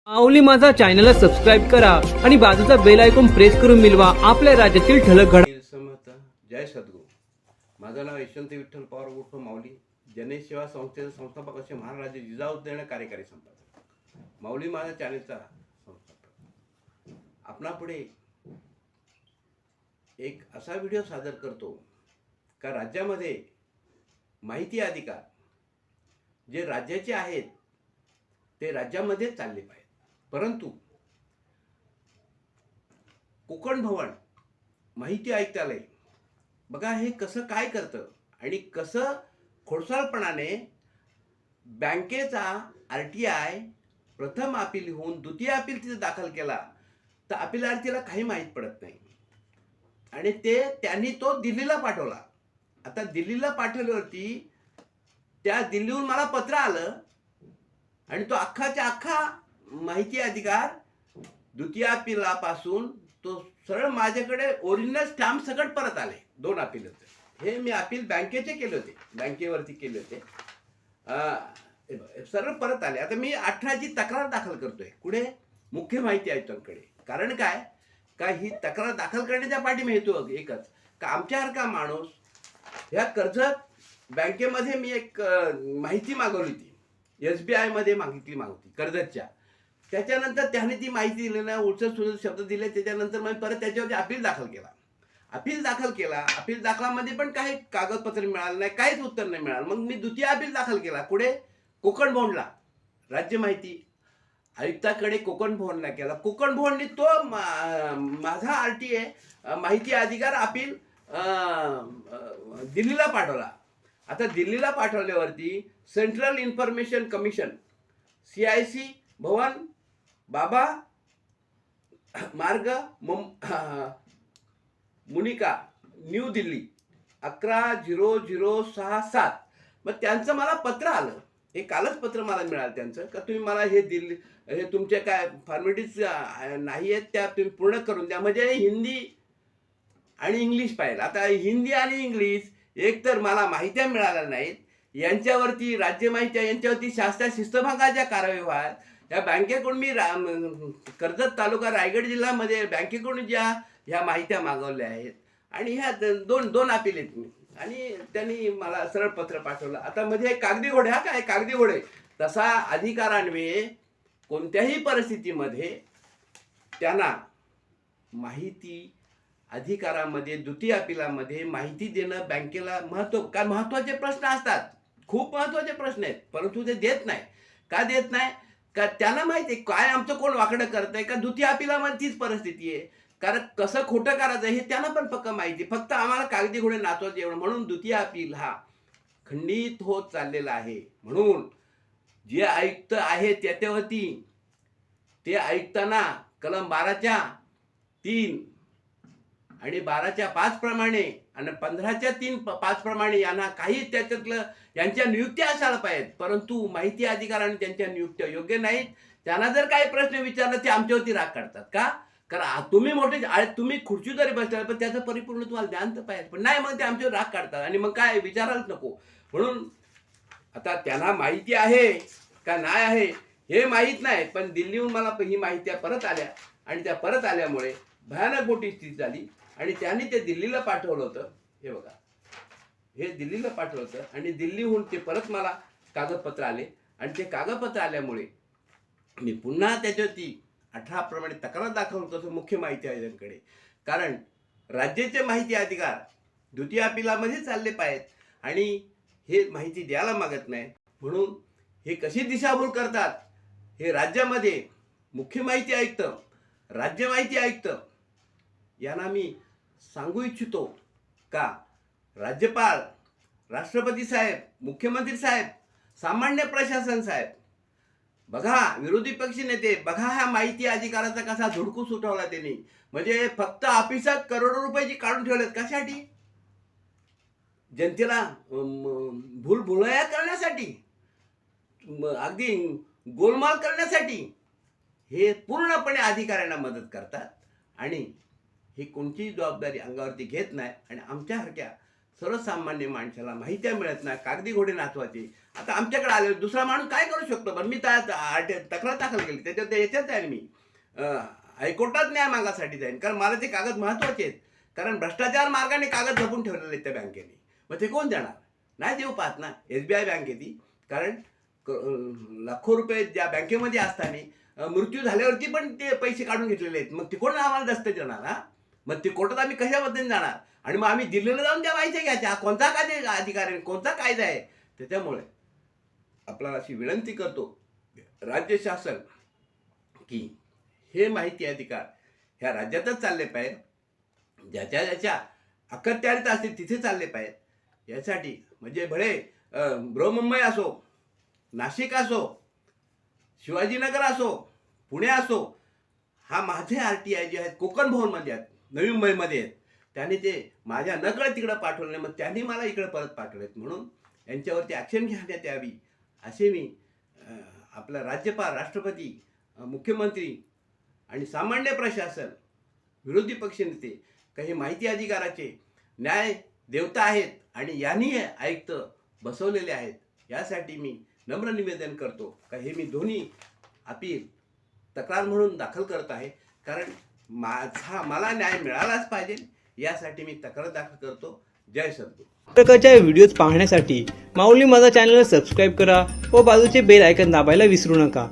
माऊली माझा चॅनलला सबस्क्राईब करा आणि बाजूचा बेल आयकॉन प्रेस करून मिळवा आपल्या राज्यातील ठळक घडामोडी. समर्थ जय सद्गुरू. माझं नाव यशवंत विठ्ठल पवार उर्फ माऊली. जनसेवा संस्थेचे संस्थापक असे महाराज जिजाऊ देणे कार्यकारी संपादक. माऊली माझा चॅनलचा संस्थापक. आपणापुढे एक असा व्हिडिओ सादर करतो का राज्यामध्ये माहिती अधिकार जे राज्याचे आहेत ते राज्यामध्येच चालले पाहिजे, परंतु कोकण भवन माहिती आयुक्तालय बघा हे कसं काय करतं आणि कसं खोडसाळपणाने बँकेचा RTI प्रथम अपील होऊन द्वितीय अपील तिथे दाखल केला तर अपीलार्थीला काही माहीत पडत नाही आणि त्यांनी तो दिल्लीला पाठवला. आता दिल्लीला पाठवल्यावरती त्या दिल्लीहून मला पत्र आलं आणि तो अख्खाच्या अख्खा माहिती अधिकार द्वितीय अपीलापासून तो सरळ माझ्याकडे ओरिजिनल स्टॅम्प सकट परत आले. 2 अपील होते. हे मी अपील बँकेचे केले होते, बँकेवरती केले होते, सरळ परत आले. आता मी 18ची तक्रार दाखल करतोय कुठे, मुख्य माहिती आयुक्तांकडे. कारण काय का ही तक्रार दाखल करण्याच्या पाठी हेतू एकच का आमच्यासारखा माणूस ह्या कर्जत बँकेमध्ये मी एक माहिती मागवली होती, SBI मध्ये मागितली कर्जतच्या. त्याच्यानंतर त्याने ती माहिती दिली ना, उलट सुलट शब्द दिले. त्याच्यानंतर मग परत त्याच्यावरती अपील दाखल केला. अपील दाखलामध्ये पण काही कागदपत्र मिळालं नाही, काहीच उत्तर नाही मिळालं. मग मी द्वितीय अपील दाखल केला कुठे, कोकण भवनला, राज्य माहिती आयुक्ताकडे कोकण भवनला केला. कोकण भवनने तो माझा RTA माहिती अधिकार अपील दिल्लीला पाठवला. आता दिल्लीला पाठवल्यावरती सेंट्रल इन्फॉर्मेशन कमिशन CIC भवन बाबा मार्ग मुनिका न्यू दिल्ली 110067. मग त्यांचं मला पत्र आलं. हे कालच पत्र मला मिळालं त्यांचं का तुम्ही मला हे तुमचे काय फॉर्मॅलिटीज नाही आहेत त्या तुम्ही पूर्ण करून द्या. म्हणजे हिंदी आणि इंग्लिश पाहिजे. आता हिंदी आणि इंग्लिश एक तर मला माहित्या मिळाल्या नाहीत, यांच्यावरती राज्य माहिती यांच्यावरती शास्त्रीय शिस्तभंगाच्या कारवाई व्हाल. या बँकेकडून मी कर्जत तालुका रायगड जिल्ह्यामध्ये बँकेकडून ज्या ह्या माहित्या मागवल्या आहेत आणि ह्या दोन अपील आहेत मी, आणि त्यांनी मला सरळ पत्र पाठवलं. आता मध्ये कागदी घोडे, हा काय कागदी घोडे तसा अधिकारान्वये कोणत्याही परिस्थितीमध्ये त्यांना माहिती अधिकारामध्ये द्वितीय अपिलामध्ये माहिती देणं बँकेला महत्त्वाचे प्रश्न असतात, खूप महत्त्वाचे प्रश्न आहेत, परंतु ते देत नाही. का देत नाही का त्यांना माहिती आहे काय आमचं कोण वाकडं करतंय का द्वितीय अपिलामध्ये तीच परिस्थिती आहे. कारण कसं खोटं करायचं हे त्यांना पण पक्क माहिती, फक्त आम्हाला कागदी घोडे नाचवायचे एवढं. म्हणून द्वितीय अपील हा खंडित होत चाललेला आहे. म्हणून जे आयुक्त आहेत त्याच्यावरती ते आयुक्तांना कलम 12(3) आणि 12(5) प्रमाणे आणि 15(3)(5) प्रमाणे यांना काही त्याच्यातलं यांच्या नियुक्त्या असायला पाहिजेत, परंतु माहिती अधिकाराने त्यांच्या नियुक्त्या योग्य नाहीत. त्यांना जर काही प्रश्न विचारला ते आमच्यावरती राग काढतात. का कारण तुम्ही मोठे तुम्ही खुर्ची जरी बसला पण त्याचं परिपूर्ण तुम्हाला ज्ञान तर पाहिजे, पण नाही मग ते आमच्यावर राग काढतात आणि मग काय विचारायलाच नको. म्हणून आता त्यांना माहिती आहे का नाही आहे हे माहीत नाही, पण दिल्लीहून मला ही माहिती परत आल्या आणि त्या परत आल्यामुळे भयानक मोठी स्थिती झाली आणि त्यांनी ते दिल्लीला पाठवलं होतं. हे बघा, हे दिल्लीला पाठवलं होतं आणि दिल्लीहून ते परत मला कागदपत्र आले आणि ते कागदपत्र आल्यामुळे मी पुन्हा त्याच्यावरती 18 प्रमाणे तक्रार दाखवत होतो मुख्य माहिती आयुक्तांकडे. कारण राज्याचे माहिती अधिकार द्वितीय अपिलामध्ये चालले पाहिजेत आणि हे माहिती द्यायला मागत नाही. म्हणून हे कशी दिशाभूल करतात हे राज्यामध्ये मुख्य माहिती आयुक्त, राज्य माहिती आयुक्त यांना मी सांगू इच्छितो का राज्यपाल, राष्ट्रपती साहेब, मुख्यमंत्री साहेब, सामान्य प्रशासन साहेब बघा, विरोधी पक्ष नेते बघा, ह्या माहिती अधिकाराचा कसा धुडकूस उठवला त्यांनी. म्हणजे फक्त ऑफिसात करोडो रुपयाची काढून ठेवलेत कशासाठी, जनतेला भूलभुलया करण्यासाठी, अगदी गोलमाल करण्यासाठी हे पूर्णपणे अधिकाऱ्यांना मदत करतात आणि ही कोणतीही जबाबदारी अंगावरती घेत नाही. आणि आमच्यासारख्या सर्वसामान्य माणसाला माहिती मिळत नाही, कागदी घोडे नाचवायचे. आता आमच्याकडे आले दुसरा माणूस काय करू शकतो? पण मी तक्रार दाखल केली, त्याच्यात याच्यात जाईन मी हायकोर्टात न्याय मागासाठी जाईन, कारण मला ते कागद महत्वाचे आहेत. कारण भ्रष्टाचार मार्गाने कागद जपून ठेवलेले आहेत त्या बँकेने. मग ते कोण देणार? नाही देऊ पाहत ना. SBI बँक आहे ती. कारण लाखो रुपये ज्या बँकेमध्ये असताना मृत्यू झाल्यावरती पण ते पैसे काढून घेतलेले आहेत. मग ते कोण आम्हाला दस्तऐवज देणार? हा, मग ते कोर्टात आम्ही कशाबद्दल जाणार? आणि मग आम्ही दिल्लीला जाऊन त्या माहिती घ्यायच्या, हा कोणता कायदा अधिकार आहे, कोणता कायदा आहे? त्याच्यामुळे आपल्याला अशी विनंती करतो राज्य शासन की हे माहिती अधिकार ह्या राज्यातच चालले पाहिजे, ज्याच्या ज्याच्या अखत्यारीत असतील तिथे चालले पाहिजेत. यासाठी म्हणजे भले बृहन्मुंबई असो, नाशिक असो, शिवाजीनगर असो, पुणे असो, हा माझे RTI जे आहेत कोकण भवनमध्ये आहेत, नवी मुंबईमध्ये आहेत, त्यांनी ते माझ्या नकळत तिकडं पाठवले. मग त्यांनी मला इकडे परत पाठवलेत. म्हणून यांच्यावरती ॲक्शन घेण्यात यावी असे मी आपला राज्यपाल, राष्ट्रपती, मुख्यमंत्री आणि सामान्य प्रशासन, विरोधी पक्षनेते काही माहिती अधिकाराचे न्याय देवता आहेत आणि यांनी हे आयुक्त बसवलेले आहेत. यासाठी मी नम्र निवेदन करतो का हे मी दोन्ही अपील तक्रार म्हणून दाखल करत आहे. कारण मला न्याय मिळालाच पाहिजे यासाठी मी तक्रार दाखल करतो. जय सद्गुरू. प्रकारच्या व्हिडिओज पाहण्यासाठी माऊली माझा चॅनलला सबस्क्राईब करा व बाजूचे बेल आयकॉन दाबायला विसरू नका.